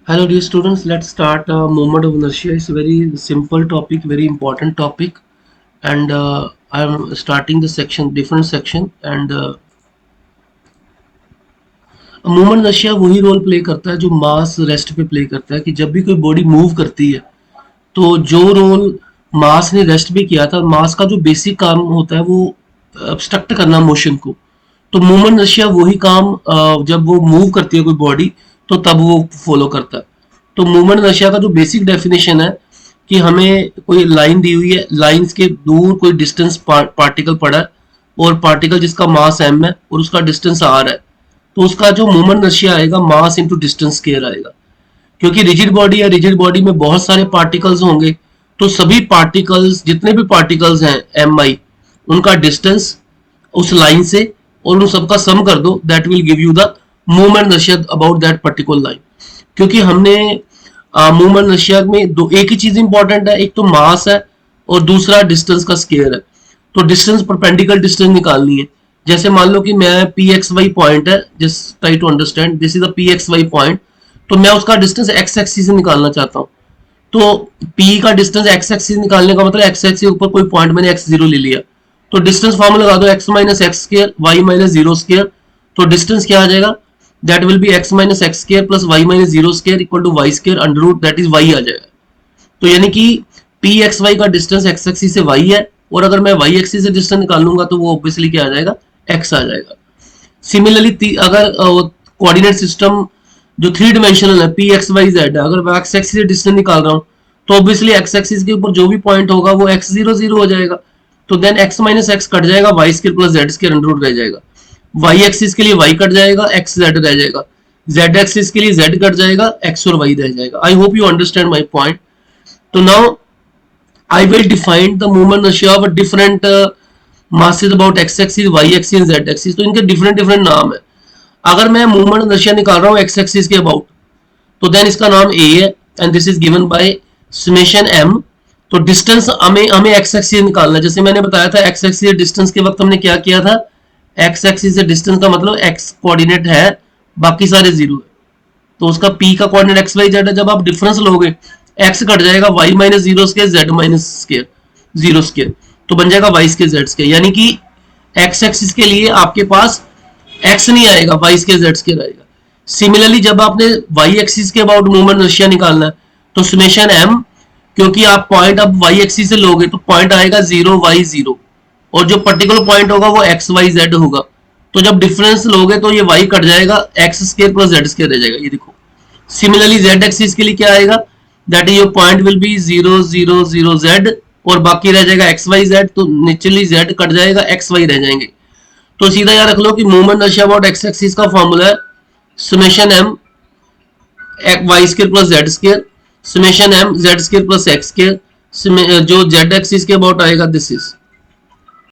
Hello dear students, let's start moment of inertia. It's a very simple topic, very important topic, and I'm starting the section, different section, and moment नशिया वही role play करता है जो मास rest पे play करता है कि जब भी कोई बॉडी मूव करती है तो जो रोल मास ने रेस्ट पे किया था, मास का जो बेसिक काम होता है वो obstruct करना मोशन को। तो मोमेंट नशिया वही काम जब वो मूव करती है कोई बॉडी तो तब वो फॉलो करता है। तो मूवमेंट नशिया का जो बेसिक डेफिनेशन है कि हमें कोई लाइन दी हुई है, लाइंस के दूर कोई डिस्टेंस पार्टिकल पड़ा है और पार्टिकल जिसका मास m है और उसका डिस्टेंस r है, तो उसका जो मोमेंट नशिया आएगा मास इंटू डिस्टेंस स्केयर आएगा। क्योंकि रिजिड बॉडी है, रिजिड बॉडी में बहुत सारे पार्टिकल्स होंगे, तो सभी पार्टिकल्स, जितने भी पार्टिकल्स हैं एम आई, उनका डिस्टेंस उस लाइन से और उन सबका सम कर दो, that will give you the movement नशिया अबाउट दैट पर्टिकुलर लाइन। क्योंकि हमने मूवमेंट नशिया में दो एक ही चीज इंपॉर्टेंट है, एक तो मास है और दूसरा डिस्टेंस का स्केयर है। तो डिस्टेंस परपेंडिकुलर डिस्टेंस निकालनी है। जैसे मान लो कि मैं पी एक्स वाई पॉइंट है, just try to understand, this is the P x Y point, तो मैं उसका डिस्टेंस एक्स एक्सिस से निकालना चाहता हूँ। तो पी का डिस्टेंस एक्स एक्सिस निकालने का मतलब एक्स एक्सिस के ऊपर कोई पॉइंट मैंने एक्स जीरो ले लिया, तो डिस्टेंस फॉर्मूला लगा दो x minus x square y minus zero square. तो डिस्टेंस क्या आ जाएगा, that will be x minus x square plus y minus zero square equal to y square under root, that is y आ जाएगा। तो यानी कि पी एक्स वाई का डिस्टेंस एक्स एक्सिस से वाई है, और अगर मैं वाई एक्सिस से डिस्टेंस निकाल लूंगा तो वो ऑब्वियसली क्या आ जाएगा, एक्स आ जाएगा। सिमिलरली अगर कोऑर्डिनेट सिस्टम जो थ्री डिमेंशनल है, पी एक्स वाई जेड है, अगर मैं एक्स एक्सिस से डिस्टेंस निकाल रहा हूँ तो ऑब्वियसली एक्स एक्सिस के ऊपर जो भी पॉइंट होगा वो एक्स जीरो जीरो हो जाएगा। तो then x minus x cut जाएगा, y square plus Z square under root रह जाएगा। वाई एक्सिस के लिए वाई कट जाएगा, एक्स जेड रह जाएगा। जेड एक्सिस के लिए जेड कट जाएगा, एक्स और वाई रह जाएगा। I hope you understand my point. तो now I will define the moment ratio of different masses about x axis, y axis and z axis। तो इनके डिफरेंट डिफरेंट नाम है। अगर मैं मूवमेंट नशिया निकाल रहा हूँ x एक्सिस के अबाउट, तो देन इसका नाम a है and this is given by summation m। तो डिस्टेंस हमें हमें x एक्सिस निकालना है। जैसे मैंने बताया था x एक्सिस से डिस्टेंस के वक्त हमने क्या किया था, x एक्सिस से डिस्टेंस का मतलब x कोऑर्डिनेट है, बाकी सारे जीरो है। तो उसका p का कोऑर्डिनेट एक्स वाई जेड है। जब आप डिफरेंस लोगे x कट जाएगा y minus zero square Z minus square zero square, तो बन जाएगा y स्केयर जेड स्केयर। यानी कि x एक्सिस के लिए आपके पास x नहीं आएगा, y स्केयर जेड स्केयर आएगा। सिमिलरली जब आपने y एक्सिस के अबाउट मूवमेंट रेशियो निकालना है तो समेशन m, क्योंकि आप पॉइंट अब y एक्सिस से लोगे तो पॉइंट आएगा जीरो वाई जीरो, और जो पर्टिकुलर पॉइंट होगा वो एक्स वाई जेड होगा। तो जब डिफरेंस लोगे तो ये y कट जाएगा, x square plus Z square रह जाएगा। ये देखो सिमिलरली z एक्सिस के लिए क्या आएगा, that is your point will be zero zero zero Z, और बाकी रह जाएगा एक्स वाई जेड। तो नेचुरली जेड कट जाएगा, एक्स वाई रह जाएंगे। तो सीधा याद रख लो कि movement ratio about X axis का फॉर्मूला है summation M Y square plus Z square, summation M Z square plus X square. जो जेड एक्सिस के अबाउट आएगा दिस इज